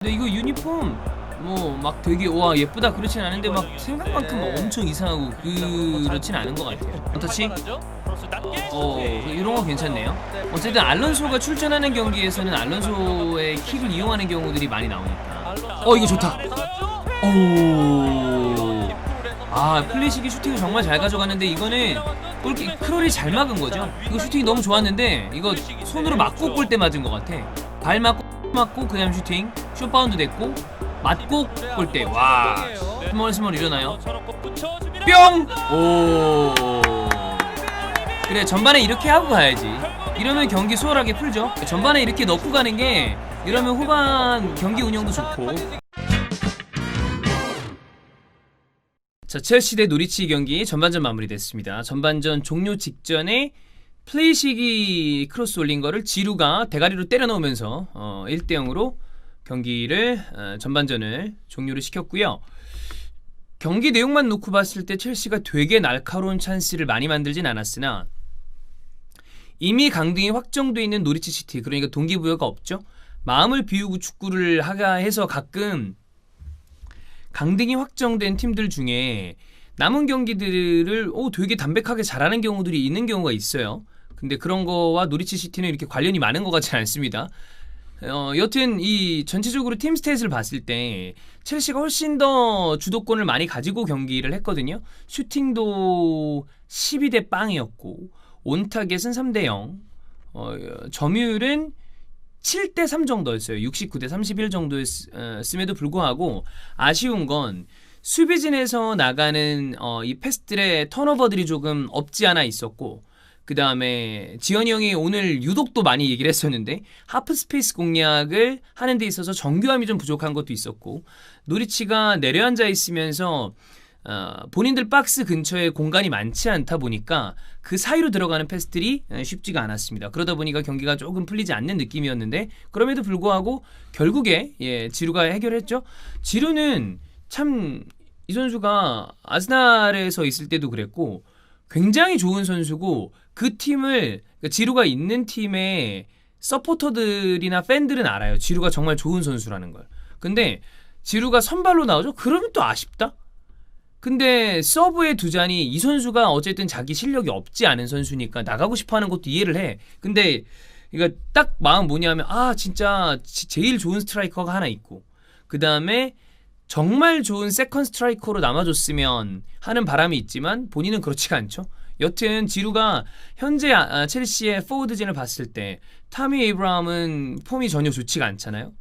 근데 이거 유니폼 뭐 막 되게 와 예쁘다 그렇진 않은데 막 생각만큼 엄청 이상하고 그렇진 않은 것 같아요. 터치? 이런 거 괜찮네요. 어쨌든 알론소가 출전하는 경기에서는 알론소의 킥을 이용하는 경우들이 많이 나오니까. 이거 좋다. 플리식이 슈팅을 정말 잘 가져갔는데 이거는 골킥 크롤이 잘 막은 거죠. 이거 슈팅이 너무 좋았는데 이거 손으로 맞고 골대 맞은 것 같아. 발 맞고 그다음 슈팅 슛 바운드 됐고 맞고 골대. 와 스멀스멀 일어나요. 뿅! 오 그래 전반에 이렇게 하고 가야지. 이러면 경기 수월하게 풀죠. 전반에 이렇게 넣고 가는 게 이러면 후반 경기 운영도 좋고. 자, 첼시 대 노리치 경기 전반전 마무리됐습니다. 전반전 종료 직전에 플레이식이 크로스 올린 거를 지루가 대가리로 때려 넣으면서 1대0으로 경기를 전반전을 종료를 시켰고요. 경기 내용만 놓고 봤을 때 첼시가 되게 날카로운 찬스를 많이 만들진 않았으나 이미 강등이 확정돼 있는 노리치 시티, 그러니까 동기부여가 없죠. 마음을 비우고 축구를 하가 해서 가끔 강등이 확정된 팀들 중에 남은 경기들을 되게 담백하게 잘하는 경우들이 있는 경우가 있어요. 근데 그런 거와 노리치 시티는 이렇게 관련이 많은 것 같지는 않습니다. 여튼 이 전체적으로 팀 스탯을 봤을 때 첼시가 훨씬 더 주도권을 많이 가지고 경기를 했거든요. 슈팅도 12대 0이었고 온타겟은 3대 0, 점유율은 7대 3 정도였어요. 69대 31 정도였음에도 불구하고 아쉬운 건 수비진에서 나가는 이 패스들의 턴오버들이 조금 없지 않아 있었고, 그 다음에 지현이 형이 오늘 유독 또 많이 얘기를 했었는데 하프 스페이스 공략을 하는 데 있어서 정교함이 좀 부족한 것도 있었고, 노리치가 내려앉아 있으면서 본인들 박스 근처에 공간이 많지 않다 보니까 그 사이로 들어가는 패스들이 쉽지가 않았습니다. 그러다 보니까 경기가 조금 풀리지 않는 느낌이었는데, 그럼에도 불구하고 결국에 지루가 해결했죠. 지루는 참 이 선수가 아스날에서 있을 때도 그랬고 굉장히 좋은 선수고, 그 팀을, 그러니까 지루가 있는 팀의 서포터들이나 팬들은 알아요. 지루가 정말 좋은 선수라는 걸. 근데 지루가 선발로 나오죠? 그러면 또 아쉽다? 근데 서브에 두자니 이 선수가 어쨌든 자기 실력이 없지 않은 선수니까 나가고 싶어하는 것도 이해를 해. 근데 이거 딱 마음 뭐냐면 진짜 제일 좋은 스트라이커가 하나 있고, 그 다음에 정말 좋은 세컨 스트라이커로 남아줬으면 하는 바람이 있지만 본인은 그렇지가 않죠. 여튼 지루가 현재 첼시의 포워드진을 봤을 때 타미 에이브라함은 폼이 전혀 좋지가 않잖아요.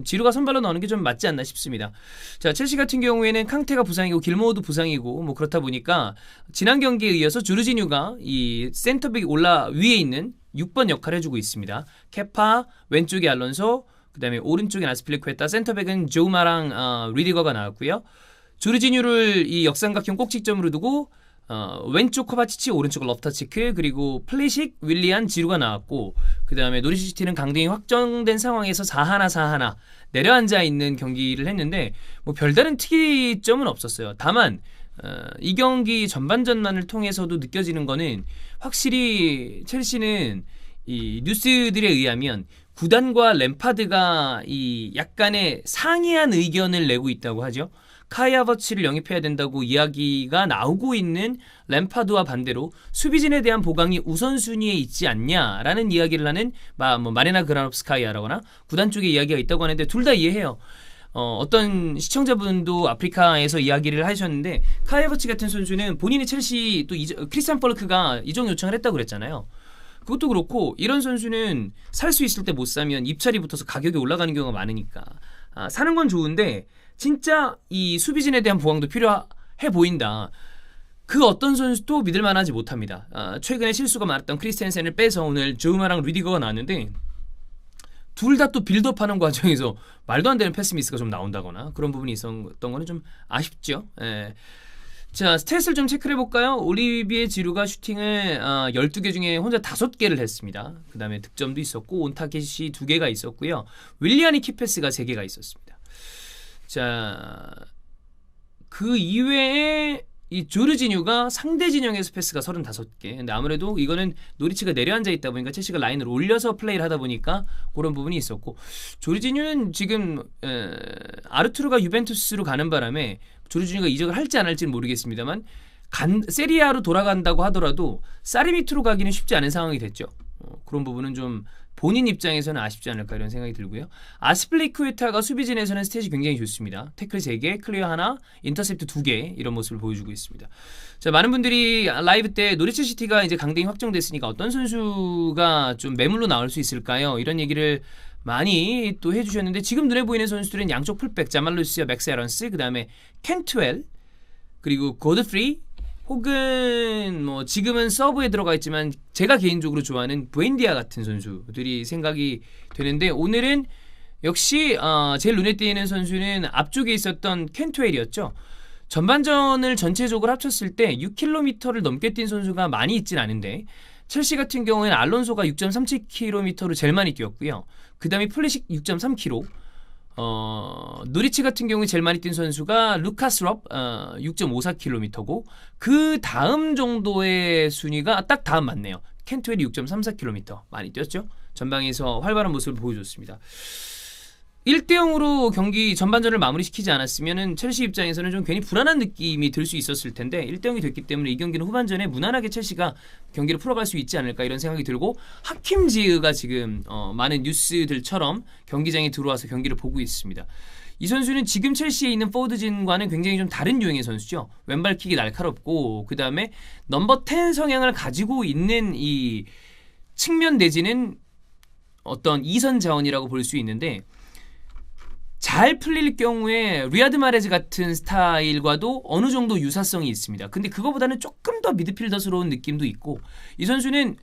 지루가 선발로 나오는 게 좀 맞지 않나 싶습니다. 자, 첼시 같은 경우에는 캉테가 부상이고 길모어도 부상이고 뭐 그렇다 보니까 지난 경기에 이어서 조르지뉴가 이 센터백 올라 위에 있는 6번 역할을 해주고 있습니다. 케파, 왼쪽에 알론소, 그 다음에 오른쪽에 아스필리쿠에타, 센터백은 조우마랑 리디거가 나왔고요. 조르지뉴를 이 역삼각형 꼭지점으로 두고 왼쪽 코바치치, 오른쪽 러프터치크, 그리고 플리식, 윌리안, 지루가 나왔고, 그 다음에 노리시티는 강등이 확정된 상황에서 4-1 내려앉아 있는 경기를 했는데 뭐 별다른 특이점은 없었어요. 다만 이 경기 전반전만을 통해서도 느껴지는 거는 확실히 첼시는 이 뉴스들에 의하면 구단과 램파드가 이 약간의 상이한 의견을 내고 있다고 하죠. 카이 하버츠를 영입해야 된다고 이야기가 나오고 있는 램파드와 반대로 수비진에 대한 보강이 우선순위에 있지 않냐라는 이야기를 하는 마레나 그라노프스카이아라거나 구단 쪽에 이야기가 있다고 하는데 둘 다 이해해요. 어떤 시청자분도 아프리카에서 이야기를 하셨는데 카이 하버츠 같은 선수는 본인이 첼시 또 크리스찬 펄크가 이적 요청을 했다고 그랬잖아요. 그것도 그렇고 이런 선수는 살 수 있을 때 못 사면 입찰이 붙어서 가격이 올라가는 경우가 많으니까 사는 건 좋은데 진짜 이 수비진에 대한 보강도 필요해 보인다. 그 어떤 선수도 믿을 만하지 못합니다. 최근에 실수가 많았던 크리스텐센을 빼서 오늘 조우마랑 리디거가 나왔는데 둘 다 또 빌드업하는 과정에서 말도 안 되는 패스 미스가 좀 나온다거나 그런 부분이 있었던 거는 좀 아쉽죠. 자, 스탯을 좀 체크를 해볼까요? 올리비에 지루가 슈팅을 12개 중에 혼자 5개를 했습니다. 그 다음에 득점도 있었고 온타켓이 2개가 있었고요. 윌리안이 키패스가 3개가 있었습니다. 자, 그 이외에 이 조르지뉴가 상대 진영에서 패스가 35개. 근데 아무래도 이거는 노리치가 내려앉아 있다 보니까 첼시가 라인을 올려서 플레이를 하다 보니까 그런 부분이 있었고, 조르지뉴는 지금 아르투르가 유벤투스로 가는 바람에 조르지뉴가 이적을 할지 안 할지는 모르겠습니다만 세리아로 돌아간다고 하더라도 사리 밑으로 가기는 쉽지 않은 상황이 됐죠. 그런 부분은 좀 본인 입장에서는 아쉽지 않을까 이런 생각이 들고요. 아스플리쿠에타가 수비진에서는 스탯이 굉장히 좋습니다. 태클 3개, 클리어 하나, 인터셉트 2개 이런 모습을 보여주고 있습니다. 자, 많은 분들이 라이브 때 노리치 시티가 이제 강등이 확정됐으니까 어떤 선수가 좀 매물로 나올 수 있을까요? 이런 얘기를 많이 또 해주셨는데, 지금 눈에 보이는 선수들은 양쪽 풀백 자말루시아, 맥스 에런스, 그 다음에 켄트웰, 그리고 고드프리, 혹은 뭐 지금은 서브에 들어가 있지만 제가 개인적으로 좋아하는 부엔디아 같은 선수들이 생각이 되는데, 오늘은 역시 제일 눈에 띄는 선수는 앞쪽에 있었던 켄트웰이었죠. 전반전을 전체적으로 합쳤을 때 6km를 넘게 뛴 선수가 많이 있진 않은데, 첼시 같은 경우에는 알론소가 6.37km로 제일 많이 뛰었고요. 그 다음에 플리식 6.3km, 누리치 같은 경우에 제일 많이 뛴 선수가 루카스 럽 6.54km고, 그 다음 정도의 순위가 딱 다음 맞네요. 켄트웰이 6.34km 많이 뛰었죠. 전방에서 활발한 모습을 보여줬습니다. 1대0으로 경기 전반전을 마무리시키지 않았으면 첼시 입장에서는 좀 괜히 불안한 느낌이 들 수 있었을 텐데, 1대0이 됐기 때문에 이 경기는 후반전에 무난하게 첼시가 경기를 풀어갈 수 있지 않을까 이런 생각이 들고, 하킴 지흐가 지금 많은 뉴스들처럼 경기장에 들어와서 경기를 보고 있습니다. 이 선수는 지금 첼시에 있는 포워드진과는 굉장히 좀 다른 유형의 선수죠. 왼발킥이 날카롭고, 그 다음에 넘버 10 성향을 가지고 있는 이 측면 내지는 어떤 이선 자원이라고 볼 수 있는데, 잘 풀릴 경우에 리아드 마레즈 같은 스타일과도 어느 정도 유사성이 있습니다. 근데 그거보다는 조금 더 미드필더스러운 느낌도 있고, 이 선수는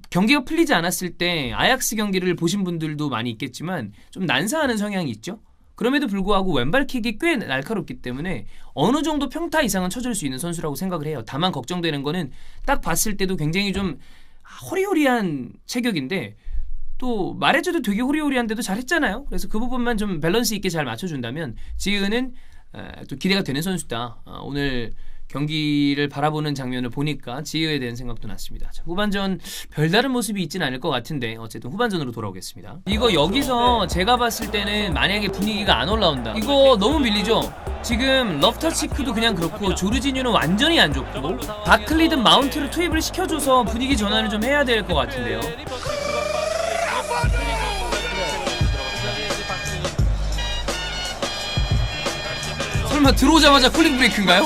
경기가 풀리지 않았을 때 아약스 경기를 보신 분들도 많이 있겠지만 좀 난사하는 성향이 있죠. 그럼에도 불구하고 왼발킥이 꽤 날카롭기 때문에 어느 정도 평타 이상은 쳐줄 수 있는 선수라고 생각을 해요. 다만 걱정되는 거는 딱 봤을 때도 굉장히 좀 호리호리한 체격인데, 또 마레즈도 되게 호리호리한데도 잘했잖아요. 그래서 그 부분만 좀 밸런스 있게 잘 맞춰준다면 지흐는 또 기대가 되는 선수다. 오늘 경기를 바라보는 장면을 보니까 지흐에 대한 생각도 났습니다. 자, 후반전 별다른 모습이 있지는 않을 것 같은데 어쨌든 후반전으로 돌아오겠습니다. 이거 여기서 제가 봤을 때는 만약에 분위기가 안 올라온다, 이거 너무 밀리죠. 지금 러프터치크도 그냥 그렇고 조르지뉴는 완전히 안 좋고, 바클리든 마운트를 투입을 시켜줘서 분위기 전환을 좀 해야 될 것 같은데요. 설마 들어오자마자 쿨링 브레이크인가요?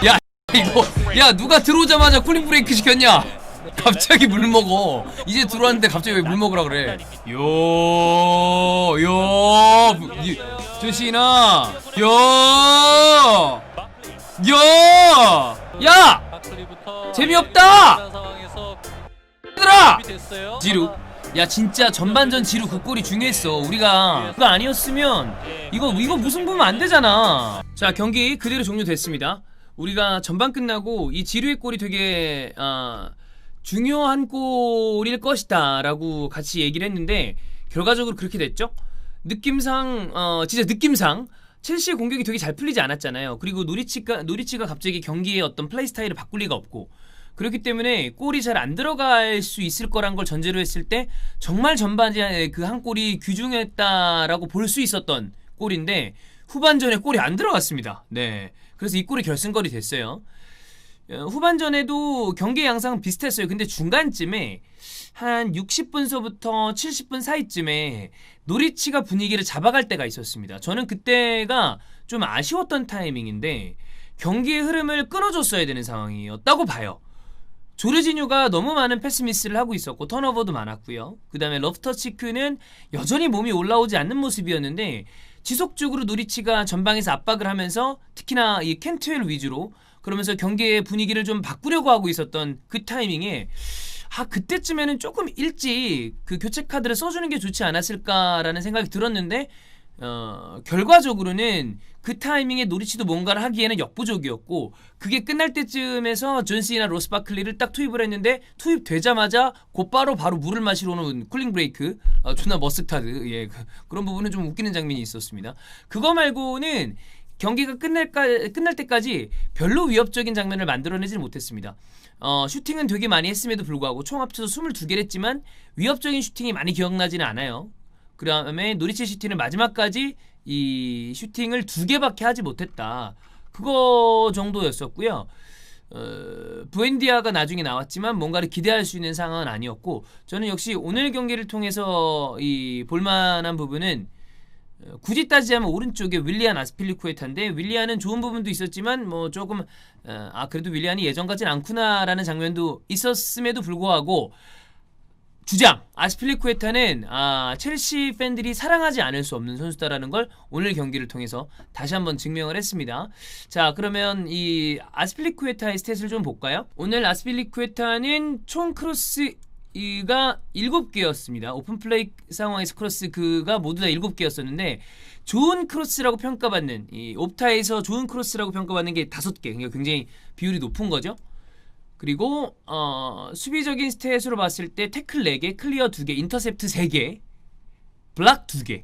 야 이거, 야 누가 들어오자마자 쿨링 브레이크 시켰냐? 갑자기 물 먹어. 이제 들어왔는데 갑자기 왜 물 먹으라 그래? 조신아, 야 재미없다 얘들아. 지루. 야 진짜 전반전 지루 그 골이 중요했어. 우리가 그거 아니었으면 이거 무승부면 안 되잖아. 자, 경기 그대로 종료됐습니다. 우리가 전반 끝나고 이 지루의 골이 되게 중요한 골일 것이다 라고 같이 얘기를 했는데, 결과적으로 그렇게 됐죠. 느낌상 진짜 느낌상 첼시의 공격이 되게 잘 풀리지 않았잖아요. 그리고 노리치가 갑자기 경기의 어떤 플레이 스타일을 바꿀 리가 없고, 그렇기 때문에 골이 잘 안 들어갈 수 있을 거란 걸 전제로 했을 때 정말 전반전에 그 한 골이 귀중했다라고 볼 수 있었던 골인데, 후반전에 골이 안 들어갔습니다. 네, 그래서 이 골이 결승골이 됐어요. 후반전에도 경기 양상은 비슷했어요. 근데 중간쯤에 한 60분서부터 70분 사이쯤에 노리치가 분위기를 잡아갈 때가 있었습니다. 저는 그때가 좀 아쉬웠던 타이밍인데 경기의 흐름을 끊어줬어야 되는 상황이었다고 봐요. 조르지뉴가 너무 많은 패스 미스를 하고 있었고 턴오버도 많았고요. 그 다음에 러프터치크는 여전히 몸이 올라오지 않는 모습이었는데, 지속적으로 노리치가 전방에서 압박을 하면서 특히나 이 켄트웰 위주로 그러면서 경기의 분위기를 좀 바꾸려고 하고 있었던 그 타이밍에 그때쯤에는 조금 일찍 그 교체 카드를 써주는 게 좋지 않았을까라는 생각이 들었는데, 결과적으로는 그 타이밍에 노리치도 뭔가를 하기에는 역부족이었고, 그게 끝날 때쯤에서 존시나 로스 바클리를 딱 투입을 했는데, 투입되자마자 곧바로 바로 물을 마시러 오는 쿨링 브레이크, 존나 머스타드, 그런 부분은 좀 웃기는 장면이 있었습니다. 그거 말고는 경기가 끝날 때까지 별로 위협적인 장면을 만들어내질 못했습니다. 슈팅은 되게 많이 했음에도 불구하고 총 합쳐서 22개를 했지만 위협적인 슈팅이 많이 기억나지는 않아요. 그 다음에 노리치 시티는 마지막까지 이 슈팅을 2개밖에 하지 못했다. 그거 정도였었고요. 부엔디아가 나중에 나왔지만 뭔가를 기대할 수 있는 상황은 아니었고, 저는 역시 오늘 경기를 통해서 이 볼만한 부분은 굳이 따지자면 오른쪽에 윌리안 아스필리쿠에타인데, 윌리안은 좋은 부분도 있었지만 뭐 조금 그래도 윌리안이 예전 같진 않구나라는 장면도 있었음에도 불구하고 주장 아스필리쿠에타는 첼시 팬들이 사랑하지 않을 수 없는 선수다라는 걸 오늘 경기를 통해서 다시 한번 증명을 했습니다. 자, 그러면 이 아스필리쿠에타의 스탯을 좀 볼까요? 오늘 아스필리쿠에타는 총 크로스가 7개였습니다. 오픈플레이 상황에서 크로스 그가 모두 다 7개였었는데 좋은 크로스라고 평가받는, 이 옵타에서 좋은 크로스라고 평가받는 게 5개, 그러니까 굉장히 비율이 높은 거죠. 그리고 수비적인 스탯으로 봤을 때 태클 4개, 클리어 2개, 인터셉트 3개, 블락 2개,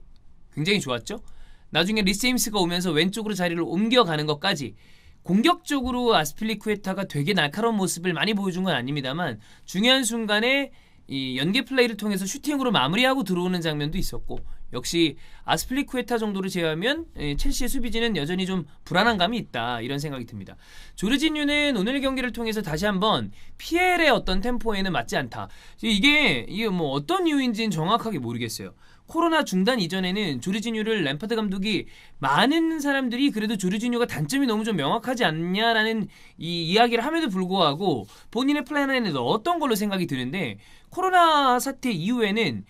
굉장히 좋았죠. 나중에 리세임스가 오면서 왼쪽으로 자리를 옮겨가는 것까지 공격적으로 아스필리쿠에타가 되게 날카로운 모습을 많이 보여준 건 아닙니다만 중요한 순간에 이 연계 플레이를 통해서 슈팅으로 마무리하고 들어오는 장면도 있었고, 역시 아스필리쿠에타 정도를 제외하면 첼시의 수비진은 여전히 좀 불안한 감이 있다, 이런 생각이 듭니다. 조르지뉴는 오늘 경기를 통해서 다시 한번 PL의 어떤 템포에는 맞지 않다. 이게 뭐 어떤 이유인지는 정확하게 모르겠어요. 코로나 중단 이전에는 조르지뉴를 램파드 감독이, 많은 사람들이 그래도 조르지뉴가 단점이 너무 좀 명확하지 않냐라는 이 이야기를 함에도 불구하고 본인의 플랜 안에 넣었던 걸로 생각이 드는데, 코로나 사태 이후에는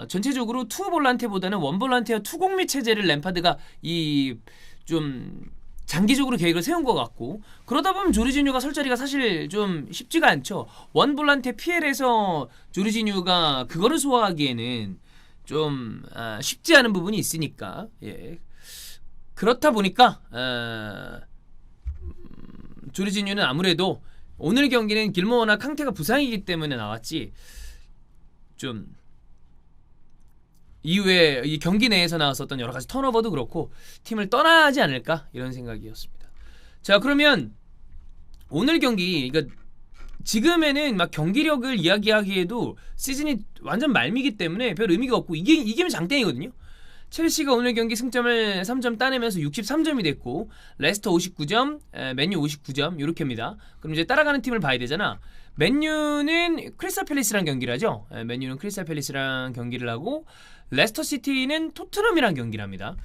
전체적으로 투볼란테보다는 원볼란테와 투공미 체제를 램파드가 좀 장기적으로 계획을 세운 것 같고, 그러다 보면 조르지뉴가 설 자리가 사실 좀 쉽지가 않죠. 원볼란테 PL에서 조르지뉴가 그거를 소화하기에는 좀 쉽지 않은 부분이 있으니까, 예. 그렇다 보니까 조르지뉴는 아무래도 오늘 경기는 길모어나 캉테가 부상이기 때문에 나왔지, 좀 이후에 이 경기 내에서 나왔었던 여러 가지 턴오버도 그렇고 팀을 떠나지 않을까, 이런 생각이었습니다. 자, 그러면 오늘 경기, 그러니까 지금에는 막 경기력을 이야기하기에도 시즌이 완전 말미기 때문에 별 의미가 없고, 이기면 장땡이거든요. 첼시가 오늘 경기 승점을 3점 따내면서 63점이 됐고, 레스터 59점, 맨유 59점, 요렇게입니다. 그럼 이제 따라가는 팀을 봐야 되잖아. 맨유는 크리스탈 팰리스랑 경기를 하죠. 맨유는 크리스탈 팰리스랑 경기를 하고, 레스터 시티는 토트넘이랑 경기를 합니다.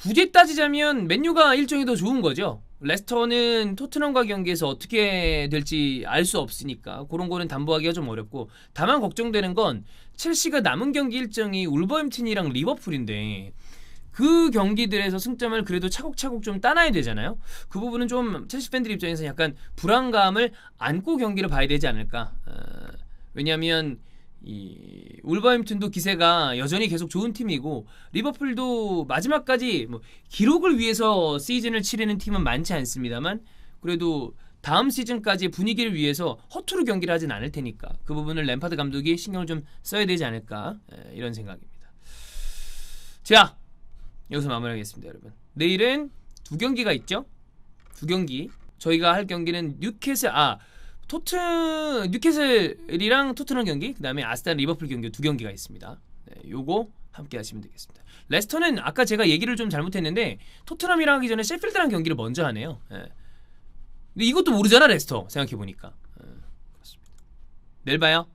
굳이 따지자면 맨유가 일정이 더 좋은 거죠. 레스터는 토트넘과 경기에서 어떻게 될지 알 수 없으니까 그런 거는 담보하기가 좀 어렵고, 다만 걱정되는 건 첼시가 남은 경기 일정이 울버햄튼이랑 리버풀인데 그 경기들에서 승점을 그래도 차곡차곡 좀 따놔야 되잖아요. 그 부분은 좀 첼시 팬들 입장에서 약간 불안감을 안고 경기를 봐야 되지 않을까. 왜냐하면 이 울버햄튼도 기세가 여전히 계속 좋은 팀이고, 리버풀도 마지막까지 뭐 기록을 위해서 시즌을 치르는 팀은 많지 않습니다만 그래도 다음 시즌까지의 분위기를 위해서 허투루 경기를 하진 않을 테니까 그 부분을 램파드 감독이 신경을 좀 써야 되지 않을까, 이런 생각입니다. 자, 여기서 마무리하겠습니다, 여러분. 내일은 2경기가 있죠. 2경기. 저희가 할 경기는 뉴캐슬이랑 토트넘 경기, 그 다음에 아스ton 리버풀 경기 2경기가 있습니다. 네, 요거 함께 하시면 되겠습니다. 레스터는 아까 제가 얘기를 좀 잘못했는데 토트넘이랑 하기 전에 셰필드랑 경기를 먼저 하네요. 네. 근데 이것도 모르잖아, 레스터. 생각해보니까. 그렇습니다. 내일 봐요.